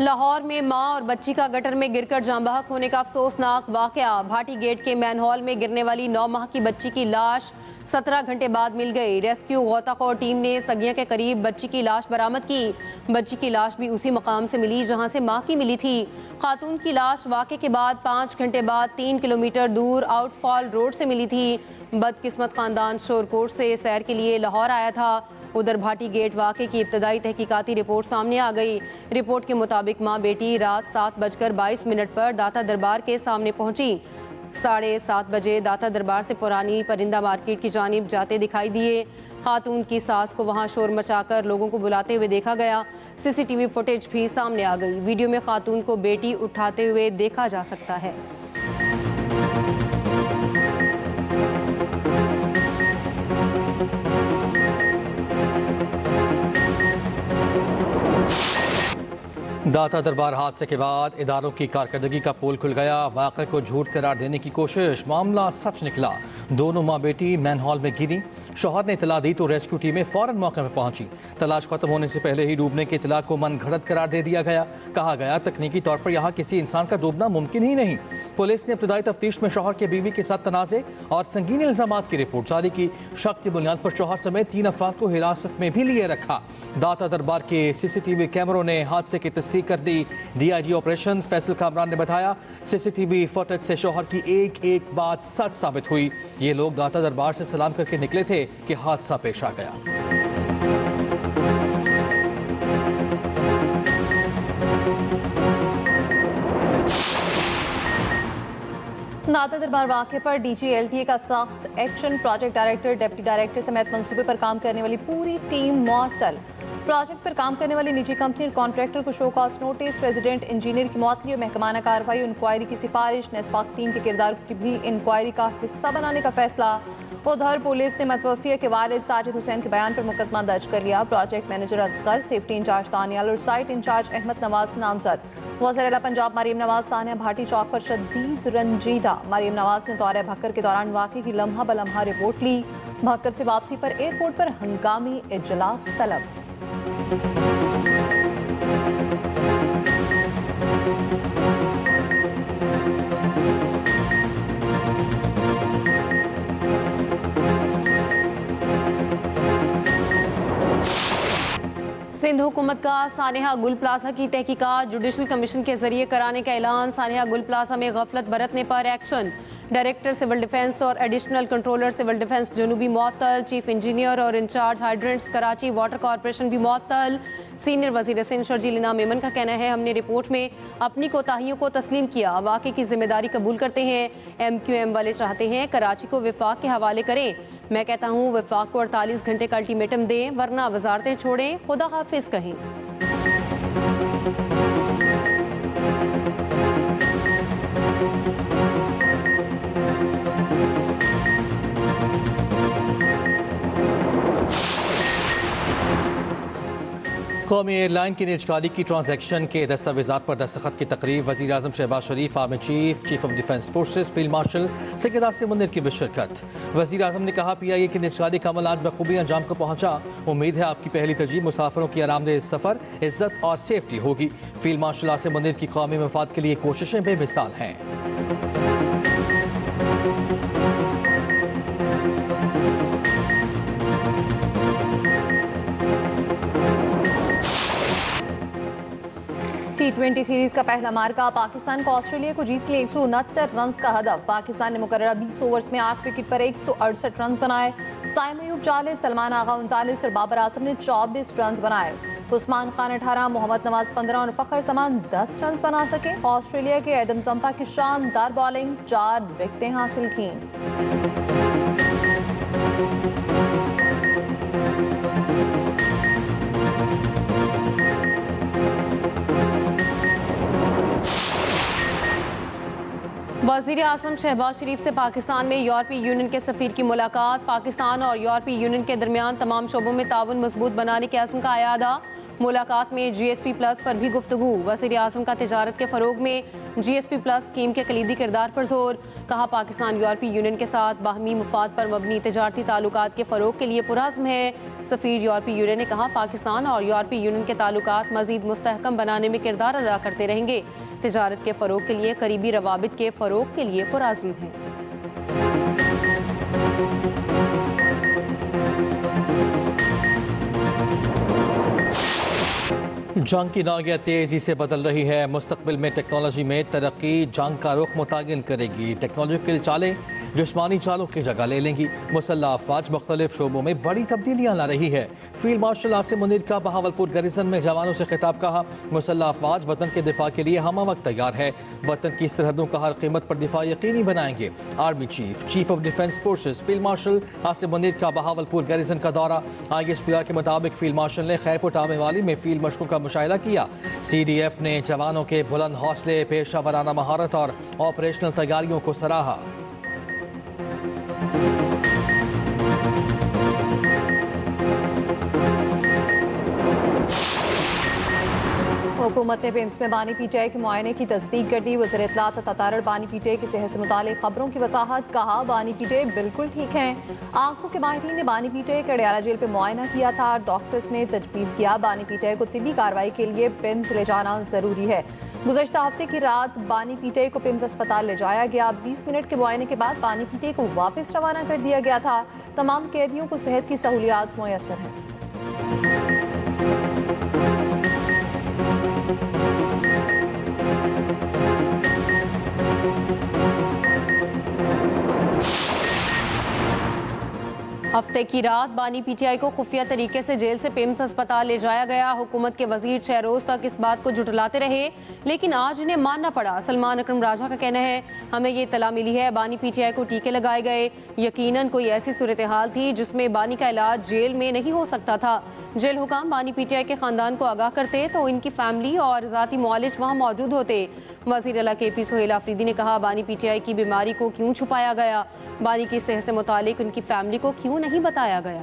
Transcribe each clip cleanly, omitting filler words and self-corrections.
लाहौर में मां और बच्ची का गटर में गिरकर जान बहक होने का अफसोसनाक वाकया। भाटी गेट के मैनहॉल में गिरने वाली 9 माह की बच्ची की लाश 17 घंटे बाद मिल गई। रेस्क्यू गोताखोर टीम ने सगिया के करीब बच्ची की लाश बरामद की। बच्ची की लाश भी उसी मकाम से मिली जहां से मां की मिली थी। खातून की लाश वाक़े के बाद 5 घंटे बाद 3 किलोमीटर दूर आउटफॉल रोड से मिली थी। बदकिस्मत खानदान शोरकोट से सैर के लिए लाहौर आया था। उधर भाटी गेट वाक़े की इब्तदाई तहकीकाती रिपोर्ट सामने आ गई। रिपोर्ट के मुताबिक मां बेटी रात 7:22 पर दाता दरबार के सामने पहुंची। 7:30 बजे दाता दरबार से पुरानी परिंदा मार्केट की जानिब जाते दिखाई दिए। खातून की सास को वहां शोर मचाकर लोगों को बुलाते हुए देखा गया। सीसीटीवी फुटेज भी सामने आ गई। वीडियो में खातून को बेटी उठाते हुए देखा जा सकता है। दाता दरबार हादसे के बाद इदारों की कारकर्दगी का पोल खुल गया। वाक़े को झूठ करार देने की कोशिश, मामला सच निकला। दोनों माँ बेटी मैनहॉल में गिरी। शौहर ने इतला दी तो रेस्क्यू टीमें फौरन मौके पर पहुंची। तलाश खत्म होने से पहले ही डूबने की इतला को मन घड़त करार दे दिया गया। कहा गया तकनीकी तौर पर यहाँ किसी इंसान का डूबना मुमकिन ही नहीं। पुलिस ने इब्तदाई तफ्तीश में शौहर के बीवी के साथ तनाज़े और संगीन इल्जामात की रिपोर्ट जारी की। शक की बुनियाद पर शौहर समेत 3 अफराद को हिरासत में भी लिए रखा। दाता दरबार के सीसीटीवी कैमरों ने हादसे की तस्दीक कर दी। डीआईजी ऑपरेशंस फैसल कामरान ने बताया, सीसीटीवी फुटेज से शौहर की एक एक बात सच साबित हुई। ये लोग दाता दरबार से सलाम करके निकले थे कि हादसा पेश आ गया। दाता दरबार वाक़े पर डीजीएलटीए का सख्त action. Project director, deputy director समेत मंसूबे पर काम करने वाली पूरी टीम मुअत्तल। प्रोजेक्ट पर काम करने वाली निजी कंपनी और कॉन्ट्रैक्टर को show cause notice. Resident engineer की मुअत्तली और महकमाना कार्रवाई इंक्वायरी की सिफारिश। नेस्पाक टीम के किरदार की भी इंक्वायरी का हिस्सा बनाने का फैसला। उधर पुलिस ने मतवफिया के वालिद साजिद हुसैन के बयान पर मुकदमा दर्ज कर लिया। Project manager Asghar, safety incharge Danial और साइट इंचार्ज अहमद नवाज नामजद। वज़ीर आला पंजाब मरीम नवाज सानिया भाटी चौक पर शदीद रंजीदा। मरीम नवाज ने दौरे भक्कर के दौरान वाक़े की लम्हा बलम्हा रिपोर्ट ली। भक्कर से वापसी पर एयरपोर्ट पर हंगामी इजलास तलब। सिंध हुकूमत का सानेहा गुल प्लाजा की तहकीकात जुडिशल कमीशन के जरिए कराने का ऐलान। सानेहा गुल प्लाजा में गफलत बरतने पर एक्शन। डायरेक्टर सिविल डिफेंस और एडिशनल कंट्रोलर सिविल डिफेंस जनूबी मुअत्तल। चीफ इंजीनियर और incharge hydrants Karachi water corporation भी मुअत्तल। सीनियर वजीर सिंध शर्जील इनाम मेमन का कहना है, हमने रिपोर्ट में अपनी कोताहियों को तस्लीम किया, वाक़े की जिम्मेदारी कबूल करते हैं। MQM वाले चाहते हैं कराची को विफाक के हवाले करें। मैं कहता हूँ विफाक को 48 घंटे का अल्टीमेटम दें, वरना वजारतें छोड़ें, खुदा हाफिज कहें। कौमी एयरलाइन की निजकारी की ट्रांजैक्शन के दस्तावेजात पर दस्तखत की तकरीब। वज़ीर आज़म Shahbaz Sharif, army chief, chief of defence forces, field marshal Syed Asim Munir की भी शिरकत। वज़ीर आज़म ने कहा, PIA की निजकारी का अमल आज बखूबी अंजाम को पहुँचा। उम्मीद है आपकी पहली तरजीह मुसाफिरों की आरामदेह सफ़र, इज्जत और सेफ्टी होगी। फील्ड मार्शल आसिम मुनीर की कौमी मफाद के लिए कोशिशें बेमिसाल हैं। T20 सीरीज का पहला मार्का। पाकिस्तान को ऑस्ट्रेलिया को जीत के लिए 169 रन का हदफ। पाकिस्तान ने मुकर्ररा 20 ओवर्स में 8 विकेट पर 168 रन बनाए। साइम अयूब 40, सलमान आगा 39 और बाबर आजम ने 24 रन बनाए। उस्मान खान 18, मोहम्मद नवाज 15 और फ़खर समान 10 रन बना सके। ऑस्ट्रेलिया के एडम जंपा की शानदार बॉलिंग, 4 विकेटें हासिल की। वज़ीर आज़म शहबाज शरीफ से पाकिस्तान में यूरोपीय यूनियन के सफ़ीर की मुलाकात। पाकिस्तान और यूरोपीय यूनियन के दरमियान तमाम शोबों में ताउन मजबूत बनाने के अज़्म का अयादा। मुलाकात में GSP प्लस पर भी गुफ्तगू। वज़ीर आज़म का तिजारत के फ़रोग में GSP प्लस स्कीम के कलीदी किरदार पर जोर। कहा पाकिस्तान यूरोपीय यूनियन के साथ बाहमी मुफाद पर मबनी तिजारती ताल्लुकात के फ़रोग के लिए पुरज़्म है। सफ़ीर यूरोपीय यूनियन ने कहा पाकिस्तान और यूरोपीय यूनियन के ताल्लुकात मज़ीद मुस्तहकम बनाने में किरदार अदा करते रहेंगे। तिजारत के फ़रोग के लिए करीबी रवाबित के फ़रोग के लिए पुरज़्म है। जंग की नौयत तेज़ी से बदल रही है। मुस्तकबिल में टेक्नोलॉजी में तरक्की जंग का रुख मुतय्यन करेगी। टेक्नोलॉजिकल चालें जिस्मानी चालों की जगह ले लेंगी। मुसल्लह अफवाज मुख्तलिफ शोबों में बड़ी तब्दीलियाँ ला रही है। फील्ड मार्शल आसिम मुनीर का बहावलपुर गैरिसन में जवानों से खिताब। कहा मुसल्लह अफवाज वतन के दिफा के लिए हम वक्त तैयार है। वतन की सरहदों का हर कीमत पर दिफा यकीनी बनाएंगे। Army chief of defence forces field martial Asim Munir का बहावलपुर गैरिसन का दौरा। ISPR के मुताबिक फील्ड मार्शल ने खैरपुर टामे वाली में फील्ड मशकों का मुशाहिदा किया। CDF ने जवानों के बुलंद हौसले, पेशा वराना महारत और ऑपरेशनल तैयारियों को सराहा। हुकूमत ने पिम्स में बानी PTI के मुआयने की तस्दीक कर दी। वज़ीर इत्तलात तातारड़ बानी PTI की सेहत से मुतालिक खबरों की वजाहत। कहा बानी PTI बिल्कुल ठीक हैं। आंखों के माहिरीन ने बानी PTI का अडयाला जेल पे मुआयना किया था। डॉक्टर्स ने तजवीज़ किया बानी PTI को तिबी कार्रवाई के लिए पिम्स ले जाना ज़रूरी है। गुज़श्ता हफ्ते की रात बानी PTI को पिम्स अस्पताल ले जाया गया। 20 मिनट के मुआयने के बाद बानी PTI को वापस रवाना कर दिया गया था। तमाम कैदियों को सेहत की सहूलियात मुयस्सर हैं। हफ्ते की रात बानी PTI को खुफिया तरीके से जेल से पिम्स अस्पताल ले जाया गया। हुकूमत के वजीर 6 रोज तक इस बात को झुठलाते रहे, लेकिन आज इन्हें मानना पड़ा। सलमान अकरम राजा का कहना है हमें ये इत्तला मिली है बानी PTI को टीके लगाए गए। यकीनन कोई ऐसी सूरत हाल थी जिसमें बानी का इलाज जेल में नहीं हो सकता था। जेल हुकाम बानी PTI के खानदान को आगाह करते तो इनकी फैमिली और ज़ाती मुआलिज वहाँ मौजूद होते। वज़ीर आला KP सोहेल आफरीदी ने कहा बानी PTI की बीमारी को क्यों छुपाया गया, बानी की सेहत से मुतालिक उनकी फैमिली को क्यों नहीं बताया गया।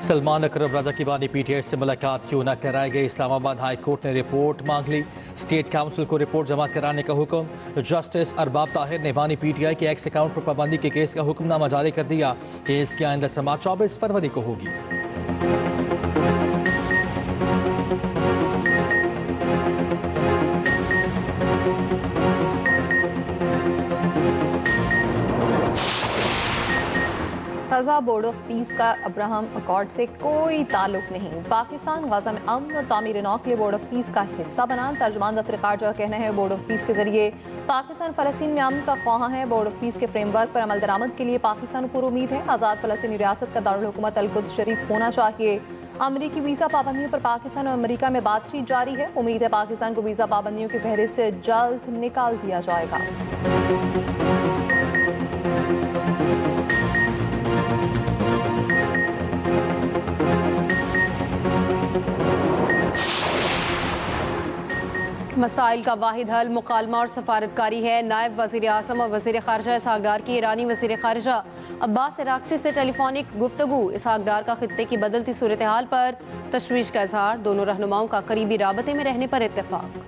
सलमान अकरम राजा की बानी PTI से मुलाकात क्यों न कराई गई। इस्लामाबाद हाई कोर्ट ने रिपोर्ट मांग ली। स्टेट काउंसिल को रिपोर्ट जमा कराने का हुक्म। जस्टिस अरबाब ताहिर ने बानी PTI के एक्स अकाउंट पर पाबंदी के केस का हुक्मनामा जारी कर दिया। केस की आइंदा समाअत 24 फरवरी को होगी। गजा बोर्ड ऑफ पीस का अब्राहम अकॉर्ड से कोई ताल्लुक नहीं। पाकिस्तान गजा में अमन और तामीर नौ के लिए बोर्ड ऑफ पीस का हिस्सा बना। तर्जुमान दफ्तर खारजा का कहना है बोर्ड ऑफ पीस के जरिए पाकिस्तान फ़लस्तीन में अमन का ख्वाह है। बोर्ड ऑफ पीस के फ्रेमवर्क पर अमल दरामद के लिए पाकिस्तान पर उम्मीद है। आज़ाद फ़लस्तीनी रियासत का दारुल हुकूमत अल-कुद्स शरीफ होना चाहिए। अमरीकी वीज़ा पाबंदियों पर पाकिस्तान और अमेरिका में बातचीत जारी है। उम्मीद है पाकिस्तान को वीज़ा पाबंदियों की फहरिस्त से जल्द निकाल दिया जाएगा। मसाइल का वाहिद हल मुकालमा और सफारतकारी है। नायब वज़ीर आज़म और वज़ीर ख़ारजा इसहाक डार की ईरानी वज़ीर ख़ारजा अब्बास इराक़ची से टेलीफोनिक गुफ्तगू। इसहाक डार का खित्ते की बदलती सूरत हाल पर तशवीश का इजहार। दोनों रहनुमाओं का करीबी राबते में रहने पर इत्तेफाक।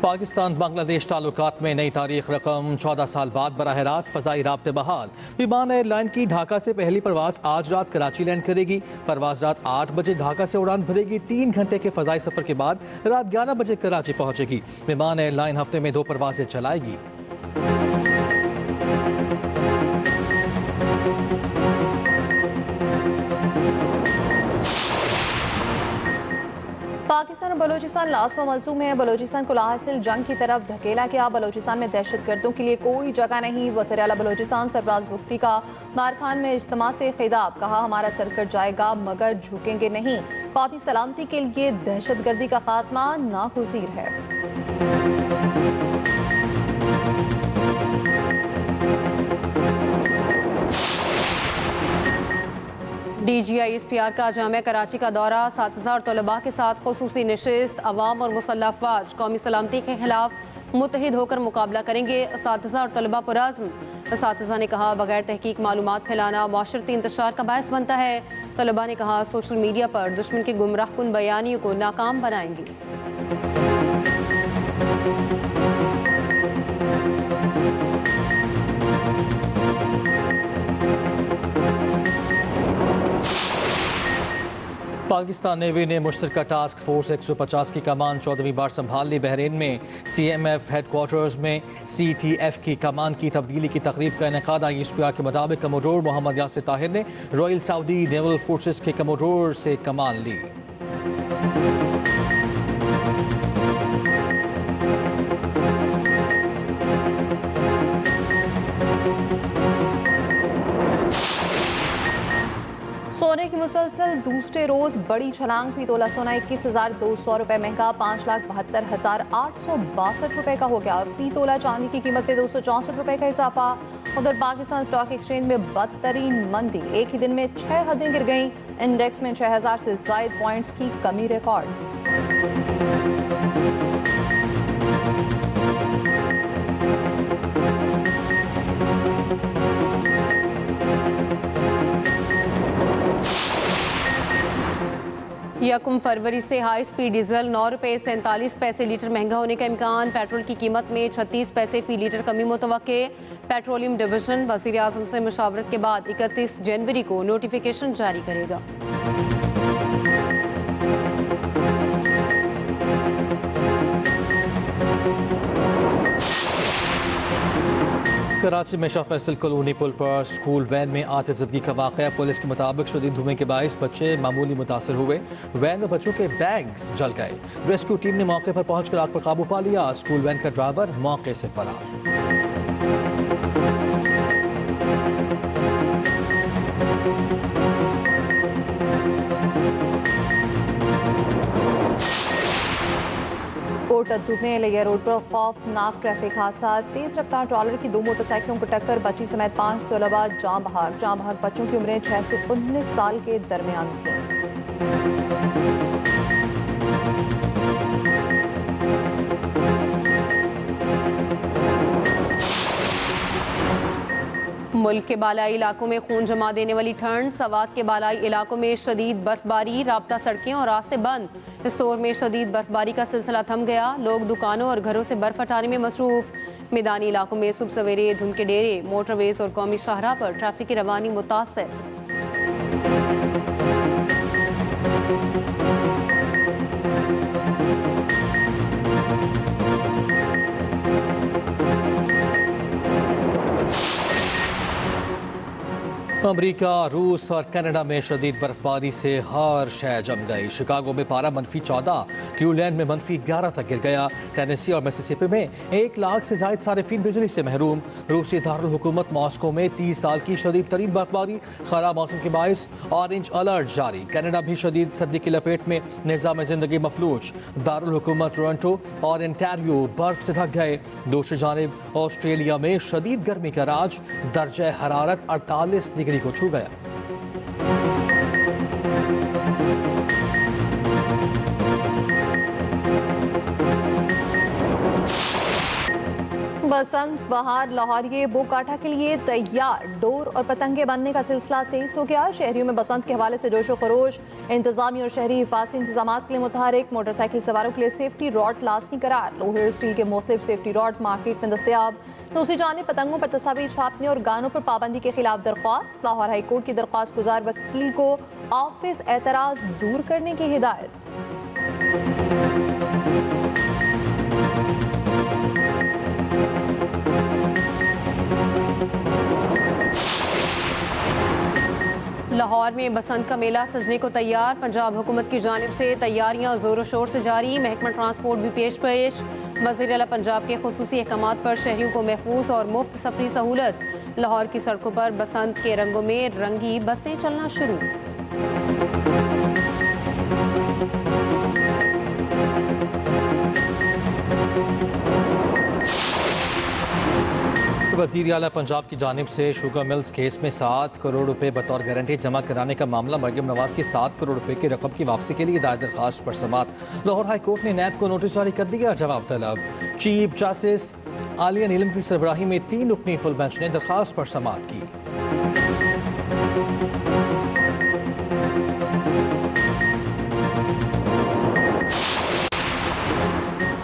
पाकिस्तान बांग्लादेश ताल्लुकात में नई तारीख रकम 14 साल बाद बराह रास्त फ़ज़ाई राब्ते बहाल। विमान एयरलाइन की ढाका से पहली परवाज़ आज रात कराची लैंड करेगी। परवाज़ रात 8 बजे ढाका से उड़ान भरेगी। 3 घंटे के फ़ज़ाई सफ़र के बाद रात 11 बजे कराची पहुँचेगी। विमान एयरलाइन हफ्ते में 2 परवाज़ें चलाएगी। पाकिस्तान और बलूचिस्तान लाजमा मलसूम है। बलूचिस्तान को लाहासिल जंग की तरफ धकेला गया। बलूचिस्तान में दहशतगर्दों के लिए कोई जगह नहीं। वज़ीर आला बलूचिस्तान सरफराज बुख्ती का मारखान में इज्तिमा से खिताब। कहा हमारा सर कट जाएगा मगर झुकेंगे नहीं। कौमी सलामती के लिए दहशतगर्दी का खात्मा नागुज़ीर है। DGISPR का जामिया कराची का दौरा, 7000 तलबा के साथ खुसूसी नशिस्त, अवाम और मुसल्लह अफवाज कौमी सलामती के खिलाफ मुत्तहिद होकर मुकाबला करेंगे। 7000 और तलबा पुरज़्म। असातिज़ा ने कहा, बगैर तहकीक मालूमात फैलाना माशरती इंतशार का बायस बनता है। तलबा ने कहा, सोशल मीडिया पर दुश्मन के गुमराह कुन बयानियों को नाकाम बनाएंगे। पाकिस्तान नेवी ने मुश्तरका टास्क फोर्स 150 की कमान 14वीं बार संभाल ली। बहरीन में CMF हेडक्वार्टर्स में CTF की कमान की तब्दीली की तकरीब का इनेकाद। ISPR के मुताबिक कमोडोर मोहम्मद यासिर ताहिर ने रॉयल सऊदी नेवल फोर्सेस के कमोडोर से कमान ली। सोने की मुसलसल दूसरे रोज बड़ी छलांग। फी तोला सोना 21,200 रुपए महंगा 5,72,862 रुपए का हो गया। फी तोला चांदी की कीमत में 264 रुपए का इजाफा। उधर पाकिस्तान स्टॉक एक्सचेंज में बदतरीन मंदी, एक ही दिन में 6 हदें गिर गईं। इंडेक्स में 6000 से ज्यादा पॉइंट्स की कमी रिकॉर्ड। यकम फरवरी से हाई स्पीड डीजल 9 रुपये 47 पैसे लीटर महंगा होने का इम्कान। पेट्रोल की कीमत में 36 पैसे फी लीटर कमी मुतवक्के। पेट्रोलियम डिवीजन वज़ीर आज़म से मुशावरत के बाद 31 जनवरी को नोटिफिकेशन जारी करेगा। कराची में शाह फैसल कॉलोनी पुल पर स्कूल वैन में आतिशदगी का वाक़या। पुलिस के मुताबिक शदीद धुएं के बायस बच्चे मामूली मुतासर हुए। वैन में बच्चों के बैग्स जल गए। रेस्क्यू टीम ने मौके पर पहुंचकर आग पर काबू पा लिया। स्कूल वैन का ड्राइवर मौके से फरार। कोटद्दू में लिया रोड पर खौफनाक ट्रैफिक हादसा। तेज रफ्तार ट्रॉलर की 2 मोटरसाइकिलों को टक्कर, बच्ची समेत 5 तलबा जाँ बहक। बच्चों की उम्रें 6 से 19 साल के दरमियान थी। मुल्क के बालाई इलाकों में खून जमा देने वाली ठंड। सवात के बालाई इलाकों में शदीद बर्फबारी, राब्ता सड़कें और रास्ते बंद। स्टोर में शदीद बर्फबारी का सिलसिला थम गया। लोग दुकानों और घरों से बर्फ हटाने में मसरूफ। मैदानी इलाकों में सुबह सवेरे धुंध के डेरे, मोटरवेज और कौमी शाहराह पर ट्रैफिक की रवानी मुतासर। अमरीका, रूस और कनाडा में शदीद बर्फबारी से हर शय जम गई। शिकागो में पारा -14, क्लीवलैंड में -11 तक गिर गया। टेनेसी और मिसिसिपी में 1 लाख से ज्यादा सारिफीन बिजली से महरूम। रूसी दारुल हुकूमत मॉस्को में 30 साल की शदीद तरीन बर्फबारी। खराब मौसम के बायस ऑरेंज अलर्ट जारी। कनाडा भी शदीद सर्दी की लपेट में, निज़ाम जिंदगी मफलूज। दारुल हुकूमत टोरंटो और एंटारियो बर्फ से ढक गए। दूसरी जानिब ऑस्ट्रेलिया में शदीद गर्मी का राज, दर्जा हरारत 48 डिग्री को छू गया। बसंत बहार लाहौरिये बोकाटा के लिए तैयार। डोर और पतंगे बनने का सिलसिला तेज हो गया। शहरियों में बसंत के हवाले से जोशो खरोश। इंतजामी और शहरी हिफाजती इंतजाम के लिए मुतहरिक। मोटरसाइकिल सवारों के लिए सेफ्टी रॉड लाजमी करार। लोहे स्टील के मुख्तलिफ सेफ्टी रॉड मार्केट में दस्तयाब। दूसरी जानिब पतंगों पर तस्वीर छापने और गानों पर पाबंदी के खिलाफ दरख्वास्त। लाहौर हाई कोर्ट की दरख्वास्त गुजार वकील को ऑफिस एतराज दूर करने की हिदायत। लाहौर में बसंत का मेला सजने को तैयार। पंजाब हुकूमत की जानिब से तैयारियां जोरों शोर से जारी। महकमा ट्रांसपोर्ट भी पेश वज़ीर आला पंजाब के खुसूसी अहकामात पर शहरियों को महफूज और मुफ्त सफरी सहूलत। लाहौर की सड़कों पर बसंत के रंगों में रंगी बसें चलना शुरू। वज़ीर आला पंजाब की जानिब से शुगर मिल्स केस में 7 करोड़ रुपए बतौर गारंटी जमा कराने का मामला मरियम नवाज की 7 करोड़ रुपए की रकम की वापसी के लिए दायर दरखास्त पर समाअत। लाहौर हाई कोर्ट ने नैब को नोटिस जारी कर दिया। जवाब तलब। चीफ जस्टिस आलिया नीलम की सरबराही में 3 रुकनी फुल बेंच ने दरखास्त पर समाअत की।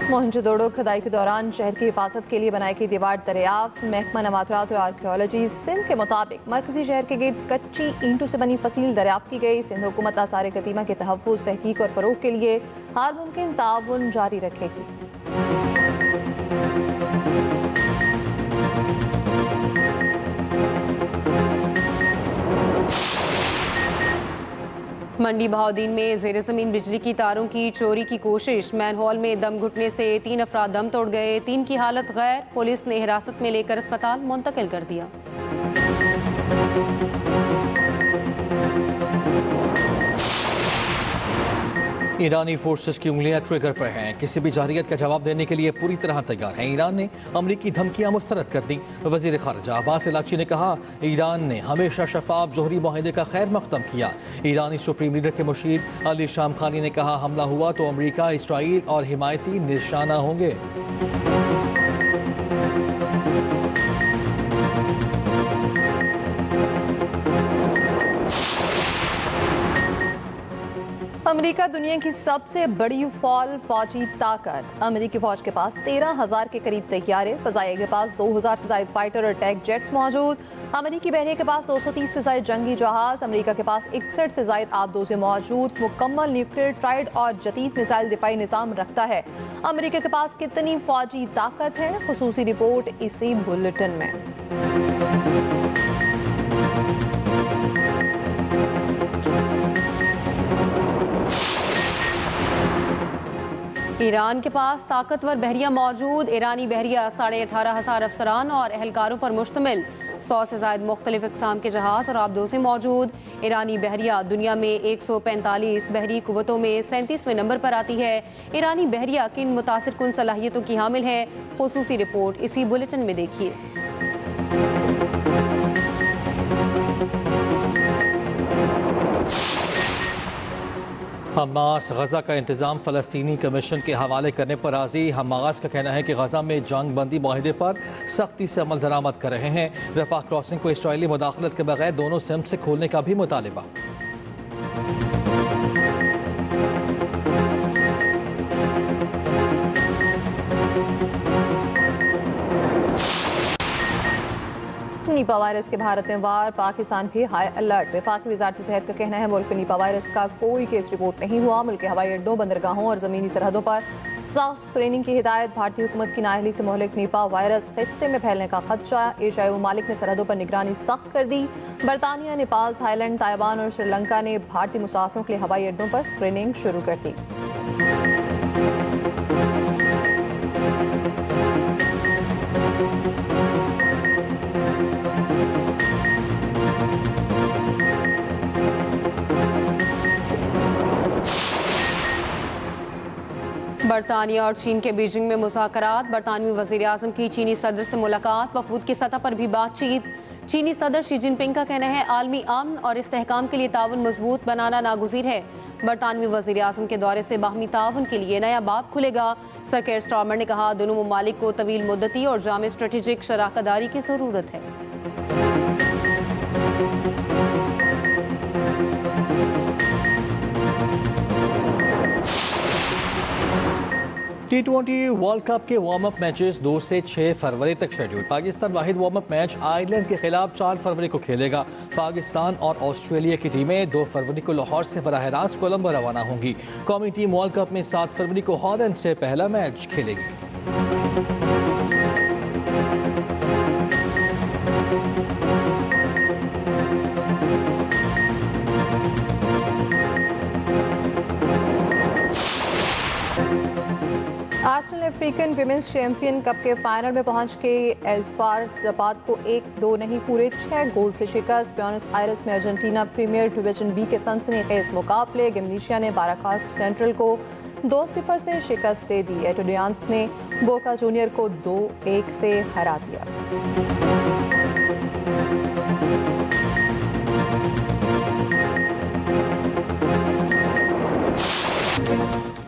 मोहनजोदड़ो खुदाई के दौरान शहर की हिफाजत के लिए बनाई गई दीवार दरियाफ्त। महकमा नमातरात और आर्कियोलॉजी सिंध के मुताबिक मरकजी शहर के गिर्द कच्ची ईंटों से बनी फसील दरियाफ्त की गई। सिंध हुकूमत आसार कदीमा के तहफ़्फ़ुज़, तहकीक और फ़रोग़ के लिए हर मुमकिन ताउन जारी रखेगी। मंडी बहाउद्दीन में ज़ेर ज़मीन बिजली की तारों की चोरी की कोशिश। मैनहोल में दम घुटने से 3 अफराद दम तोड़ गए। 3 की हालत गैर। पुलिस ने हिरासत में लेकर अस्पताल मुंतकिल कर दिया। ईरानी फोर्सेस की उंगलियां ट्रिगर पर हैं। किसी भी जारियत का जवाब देने के लिए पूरी तरह तैयार हैं। ईरान ने अमरीकी धमकियां मुस्तरद कर दी। वज़ीर ख़ारिजा अब्बास इलाची ने कहा, ईरान ने हमेशा शफाफ जोहरी माहिदे का खैर मकदम किया। ईरानी सुप्रीम लीडर के मुशीर अली शाम खानी ने कहा, हमला हुआ तो अमरीका, इसराइल और हिमायती निशाना होंगे। अमेरिका दुनिया की सबसे बड़ी फौजी ताकत। अमेरिकी फौज के पास 13,000 के करीब तैयारे, फ़ज़ाइया के पास 2,000 से ज़ायद फाइटर और अटैक जेट्स मौजूद। अमेरिकी बहरिया के पास 230 से ज़ायद जंगी जहाज। अमेरिका के पास 61 से ज़ायद आबदोज़े मौजूद। मुकम्मल न्यूक्लियर ट्राइड और जदीद मिसाइल दिफाई निज़ाम रखता है। अमेरिका के पास कितनी फौजी ताकत है, खुसूसी रिपोर्ट इसी बुलेटिन में। ईरान के पास ताकतवर बहरिया मौजूद। ईरानी बहरिया 18,500 अफसरान और एहलकारों पर मुश्तमिल 100 से ज़ायद मुख्तलिफ इक़साम के जहाज़ और आबदोज़े मौजूद। ईरानी बहरिया दुनिया में 145 बहरी कुव्वतों में 37वें नंबर पर आती है। ईरानी बहरिया किन मुतासिर कुन सलाहियतों की हामिल है, खुसूसी रिपोर्ट इसी बुलेटिन में देखिए। हमास गजा का इंतज़ाम फ़लस्तीनी कमीशन के हवाले करने पर राज़ी। हमास का कहना है कि गजा में जंग बंदी माहिदे पर सख्ती से अमल दरामद कर रहे हैं। रफ़ा क्रॉसिंग को इसराइली मुदाखलत के बगैर दोनों सिम्त से खोलने का भी मुतालिबा। नीपा वायरस के भारत में वार, पाकिस्तान भी हाई अलर्ट। वफाकी वजारत सेहत का कहना है मुल्क में नीपा वायरस का कोई केस रिपोर्ट नहीं हुआ। मुल्क के हवाई अड्डों, बंदरगाहों और ज़मीनी सरहदों पर सख्त स्क्रीनिंग की हिदायत। भारतीय हुकूमत की नाअहली से मुहलिक नीपा वायरस खित्ते में फैलने का खदशा। एशियाई ममालिक ने सरहदों पर निगरानी सख्त कर दी। बरतानिया, नेपाल, थाईलैंड, ताइवान और श्रीलंका ने भारतीय मुसाफिरों के लिए हवाई अड्डों पर स्क्रीनिंग शुरू कर दी। बरतानिया और चीन के बीजिंग में मुज़ाकरात। बरतानवी वज़ीर आज़म की चीनी सदर से मुलाकात। वफूद की सतह पर भी बातचीत। चीनी सदर शी जिनपिंग का कहना है आलमी अमन और इस्तेहकाम के लिए ताउन मजबूत बनाना नागुज़ीर है। बरतानवी वज़ीर आज़म के दौरे से बाहमी ताउन के लिए नया बाब खुलेगा। सर केयर स्टारमर ने कहा, दोनों ममालिक को तवील मुद्दती और जामे स्ट्रेटेजिक शराकतदारी की ज़रूरत है। T20 वर्ल्ड कप के वार्म अप मैचेस 2 से 6 फरवरी तक शेड्यूल। पाकिस्तान वाहिद वार्म अप मैच आयरलैंड के खिलाफ 4 फरवरी को खेलेगा। पाकिस्तान और ऑस्ट्रेलिया की टीमें 2 फरवरी को लाहौर से बराह रास्त कोलंबो रवाना होंगी। कौमी टीम वर्ल्ड कप में 7 फरवरी को हॉलैंड से पहला मैच खेलेगी। आज national African women's champion cup के फाइनल में पहुंच के एज़फार रबात को 1-2 नहीं पूरे 6 गोल से शिकस्त। ब्यूनस आयर्स में अर्जेंटीना प्रीमियर डिवीजन बी के सनसनीखेज मुकाबले गिमनीशिया ने बाराकास सेंट्रल को 2-0 से शिकस्त दे दी। एटुडियांस ने बोका जूनियर को 2-1 से हरा दिया।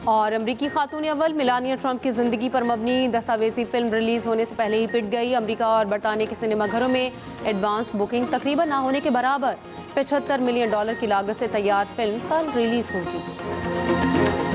और अमरीकी खातून अव्वल मेलानिया ट्रंप की जिंदगी पर मबनी दस्तावेजी फिल्म रिलीज होने से पहले ही पिट गई। अमेरिका और बरतानिया के सिनेमाघरों में एडवांस बुकिंग तकरीबन ना होने के बराबर। $75 मिलियन की लागत से तैयार फिल्म कल रिलीज होगी।